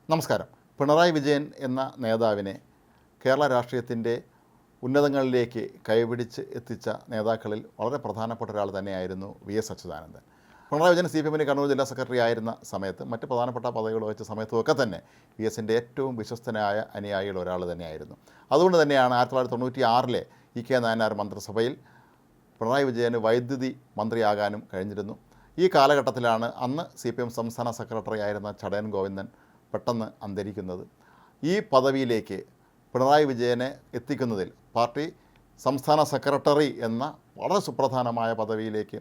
നമസ്കാരം. പിണറായി വിജയൻ എന്ന നേതാവിനെ കേരള രാഷ്ട്രീയത്തിൻ്റെ ഉന്നതങ്ങളിലേക്ക് കൈപിടിച്ച് എത്തിച്ച നേതാക്കളിൽ വളരെ പ്രധാനപ്പെട്ട ഒരാൾ തന്നെയായിരുന്നു വി.എസ്. അച്യുതാനന്ദൻ. പിണറായി വിജയൻ CPM കണ്ണൂർ ജില്ലാ സെക്രട്ടറി ആയിരുന്ന സമയത്ത് മറ്റ് പ്രധാനപ്പെട്ട പദവികൾ വഹിച്ച സമയത്തുമൊക്കെ തന്നെ വി.എസിൻ്റെ ഏറ്റവും വിശ്വസ്തനായ അനുയായികൾ ഒരാൾ തന്നെയായിരുന്നു. അതുകൊണ്ട് തന്നെയാണ് 1996 ഇ.കെ. നായനാർ മന്ത്രിസഭയിൽ പിണറായി വിജയന് വൈദ്യുതി മന്ത്രിയാകാനും കഴിഞ്ഞിരുന്നു. ഈ കാലഘട്ടത്തിലാണ് അന്ന് CPM സംസ്ഥാന സെക്രട്ടറി ആയിരുന്ന ചടയൻ ഗോവിന്ദൻ പെട്ടെന്ന് അന്തരിക്കുന്നത്. ഈ പദവിയിലേക്ക് പിണറായി വിജയനെ എത്തിക്കുന്നതിൽ പാർട്ടി സംസ്ഥാന സെക്രട്ടറി എന്ന വളരെ സുപ്രധാനമായ പദവിയിലേക്ക്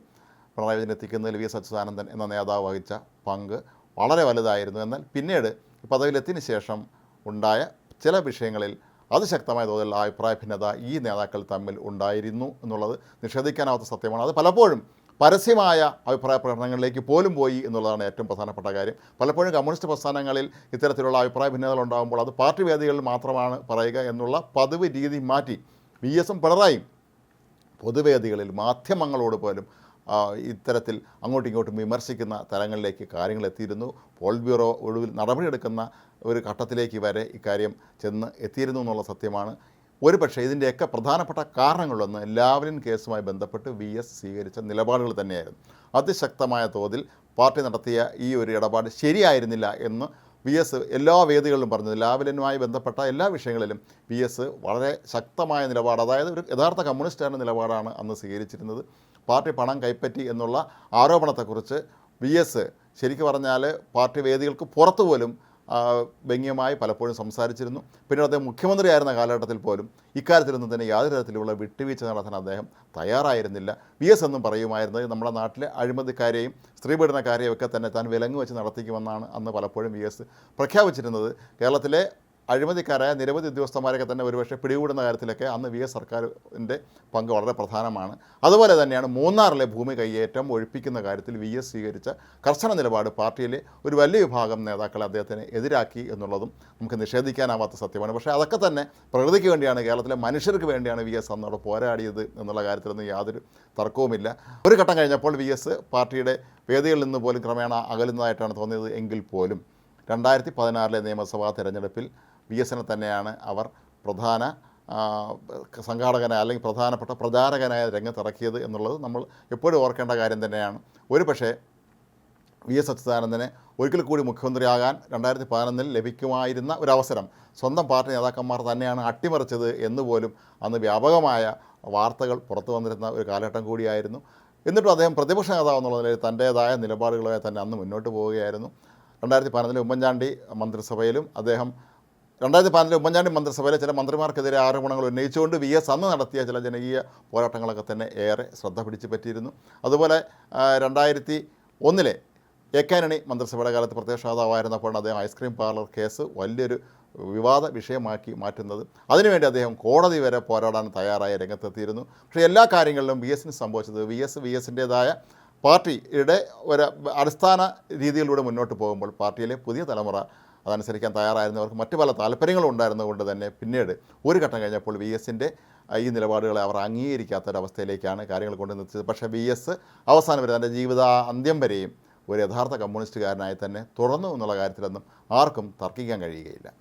പിണറായി വിജയനെ എത്തിക്കുന്നതിൽ വി.എസ്. അച്യുതാനന്ദൻ എന്ന നേതാവ് വഹിച്ച പങ്ക് വളരെ വലുതായിരുന്നു. എന്നാൽ പിന്നീട് പദവിയിലെത്തിയതിനു ശേഷം ഉണ്ടായ ചില വിഷയങ്ങളിൽ അതിശക്തമായ തോതിലുള്ള അഭിപ്രായ ഭിന്നത ഈ നേതാക്കൾ തമ്മിൽ ഉണ്ടായിരുന്നു എന്നുള്ളത് നിഷേധിക്കാനാവാത്ത സത്യമാണ്. അത് പലപ്പോഴും പരസ്യമായ അഭിപ്രായ പ്രകടനങ്ങളിലേക്ക് പോലും പോയി എന്നുള്ളതാണ് ഏറ്റവും പ്രധാനപ്പെട്ട കാര്യം. പലപ്പോഴും കമ്മ്യൂണിസ്റ്റ് പ്രസ്ഥാനങ്ങളിൽ ഇത്തരത്തിലുള്ള അഭിപ്രായ ഭിന്നതകൾ ഉണ്ടാകുമ്പോൾ അത് പാർട്ടി വേദികളിൽ മാത്രമാണ് പറയുക എന്നുള്ള പതിവ് രീതി മാറ്റി വി.എസും പിണറായിയും പൊതുവേദികളിൽ മാധ്യമങ്ങളോട് പോലും ഇത്തരത്തിൽ അങ്ങോട്ടും ഇങ്ങോട്ടും വിമർശിക്കുന്ന തലങ്ങളിലേക്ക് കാര്യങ്ങൾ എത്തിയിരുന്നു. പോളിറ്റ് ബ്യൂറോ ഒടുവിൽ നടപടിയെടുക്കുന്ന ഒരു ഘട്ടത്തിലേക്ക് വരെ ഇക്കാര്യം ചെന്ന് എത്തിയിരുന്നു എന്നുള്ള സത്യമാണ്. ഒരു പക്ഷേ ഇതിൻ്റെയൊക്കെ പ്രധാനപ്പെട്ട കാരണങ്ങളൊന്ന് ലാവ്ലിൻ കേസുമായി ബന്ധപ്പെട്ട് വി.എസ്. സ്വീകരിച്ച നിലപാടുകൾ തന്നെയായിരുന്നു. അതിശക്തമായ തോതിൽ പാർട്ടി നടത്തിയ ഈ ഒരു ഇടപാട് ശരിയായിരുന്നില്ല എന്ന് വി.എസ്. എല്ലാ വേദികളിലും പറഞ്ഞത്. ലാവ്ലിനുമായി ബന്ധപ്പെട്ട എല്ലാ വിഷയങ്ങളിലും വി.എസ്. വളരെ ശക്തമായ നിലപാട്, അതായത് ഒരു യഥാർത്ഥ കമ്മ്യൂണിസ്റ്റാണ് നിലപാടാണ് അന്ന് സ്വീകരിച്ചിരുന്നത്. പാർട്ടി പണം കൈപ്പറ്റി എന്നുള്ള ആരോപണത്തെക്കുറിച്ച് വി.എസ്. ശരിക്കും പറഞ്ഞാൽ പാർട്ടി വേദികൾക്ക് പുറത്തു പോലും വ്യംഗ്യമായി പലപ്പോഴും സംസാരിച്ചിരുന്നു. പിന്നീട് അദ്ദേഹം മുഖ്യമന്ത്രിയായിരുന്ന കാലഘട്ടത്തിൽ പോലും ഇക്കാര്യത്തിലൊന്നും തന്നെ യാതൊരു തരത്തിലുള്ള വിട്ടുവീഴ്ച നടത്താൻ അദ്ദേഹം തയ്യാറായിരുന്നില്ല. വി.എസ്. എന്നും പറയുമായിരുന്നത് നമ്മുടെ നാട്ടിലെ അഴിമതിക്കാരെയും സ്ത്രീപീഡനക്കാരെയും ഒക്കെ തന്നെ താൻ വിലങ്ങ് വെച്ച് നടത്തിക്കുമെന്നാണ് അന്ന് പലപ്പോഴും വി.എസ്. പ്രഖ്യാപിച്ചിരുന്നത്. കേരളത്തിലെ അഴിമതിക്കാരായ നിരവധി ഉദ്യോഗസ്ഥന്മാരൊക്കെ തന്നെ ഒരുപക്ഷെ പിടികൂടുന്ന കാര്യത്തിലൊക്കെ അന്ന് വി.എസ്. സർക്കാരിൻ്റെ പങ്ക് വളരെ പ്രധാനമാണ്. അതുപോലെ തന്നെയാണ് മൂന്നാറിലെ ഭൂമി കയ്യേറ്റം ഒഴിപ്പിക്കുന്ന കാര്യത്തിൽ വി.എസ്. സ്വീകരിച്ച കർശന നിലപാട് പാർട്ടിയിലെ ഒരു വലിയ വിഭാഗം നേതാക്കളെ അദ്ദേഹത്തിന് എതിരാക്കി എന്നുള്ളതും നമുക്ക് നിഷേധിക്കാനാവാത്ത സത്യമാണ്. പക്ഷേ അതൊക്കെ തന്നെ പ്രകൃതിക്ക് വേണ്ടിയാണ്, കേരളത്തിലെ മനുഷ്യർക്ക് വേണ്ടിയാണ് വി.എസ്. അന്നോട് പോരാടിയത് എന്നുള്ള കാര്യത്തിലൊന്നും യാതൊരു തർക്കവുമില്ല. ഒരു ഘട്ടം കഴിഞ്ഞപ്പോൾ വി.എസ്. പാർട്ടിയുടെ വേദികളിൽ നിന്ന് പോലും ക്രമേണ അകലുന്നതായിട്ടാണ് തോന്നിയത്. എങ്കിൽ പോലും 2016 നിയമസഭാ തെരഞ്ഞെടുപ്പിൽ വി.എസിനെ തന്നെയാണ് അവർ പ്രധാന സംഘാടകനായ അല്ലെങ്കിൽ പ്രധാനപ്പെട്ട പ്രചാരകനായ രംഗത്തിറക്കിയത് എന്നുള്ളത് നമ്മൾ എപ്പോഴും ഓർക്കേണ്ട കാര്യം തന്നെയാണ്. ഒരു പക്ഷേ വി.എസ്. അച്യുതാനന്ദനെ ഒരിക്കൽ കൂടി മുഖ്യമന്ത്രിയാകാൻ 2011 ലഭിക്കുമായിരുന്ന ഒരവസരം സ്വന്തം പാർട്ടി നേതാക്കന്മാർ തന്നെയാണ് അട്ടിമറിച്ചത് എന്നുപോലും അന്ന് വ്യാപകമായ വാർത്തകൾ പുറത്തു വന്നിരുന്ന ഒരു കാലഘട്ടം കൂടിയായിരുന്നു. എന്നിട്ടും അദ്ദേഹം പ്രതിപക്ഷ നേതാവ് എന്നുള്ള നിലയിൽ തൻ്റേതായ നിലപാടുകളെ തന്നെ അന്ന് മുന്നോട്ട് പോവുകയായിരുന്നു. 2011 ഉമ്മൻചാണ്ടി മന്ത്രിസഭയിലും അദ്ദേഹം 2011 ഉമ്മൻചാണ്ടി മന്ത്രിസഭയിലെ ചില മന്ത്രിമാർക്കെതിരെ ആരോപണങ്ങൾ ഉന്നയിച്ചുകൊണ്ട് വി.എസ്. അന്ന് നടത്തിയ ചില ജനകീയ പോരാട്ടങ്ങളൊക്കെ തന്നെ ഏറെ ശ്രദ്ധ പിടിച്ചു പറ്റിയിരുന്നു. അതുപോലെ 2001 എ.കെ. ആന്റണി മന്ത്രിസഭയുടെ കാലത്ത് പ്രത്യേക നേതാവായിരുന്നപ്പോഴാണ് അദ്ദേഹം ഐസ്ക്രീം പാർലർ കേസ് വലിയൊരു വിവാദ വിഷയമാക്കി മാറ്റുന്നത്. അതിനുവേണ്ടി അദ്ദേഹം കോടതി വരെ പോരാടാൻ തയ്യാറായ രംഗത്തെത്തിയിരുന്നു. പക്ഷേ എല്ലാ കാര്യങ്ങളിലും വി.എസിന് സംഭവിച്ചത് വി.എസിൻ്റേതായ പാർട്ടിയുടെ ഒരു അടിസ്ഥാന രീതിയിലൂടെ മുന്നോട്ട് പോകുമ്പോൾ പാർട്ടിയിലെ പുതിയ തലമുറ അതനുസരിക്കാൻ തയ്യാറായിരുന്നവർക്ക് മറ്റു പല താല്പര്യങ്ങളും ഉണ്ടായിരുന്നതുകൊണ്ട് തന്നെ പിന്നീട് ഒരു ഘട്ടം കഴിഞ്ഞപ്പോൾ വി.എസിൻ്റെ ഈ നിലപാടുകളെ അവർ അംഗീകരിക്കാത്തൊരവസ്ഥയിലേക്കാണ് കാര്യങ്ങൾ കൊണ്ടുവന്നെത്തിച്ചത്. പക്ഷേ വി.എസ്. അവസാനം വരെ തൻ്റെ ജീവിത അന്ത്യം വരെയും ഒരു യഥാർത്ഥ കമ്മ്യൂണിസ്റ്റുകാരനായി തന്നെ തുടർന്നു എന്നുള്ള കാര്യത്തിലൊന്നും ആർക്കും തർക്കിക്കാൻ കഴിയുകയില്ല.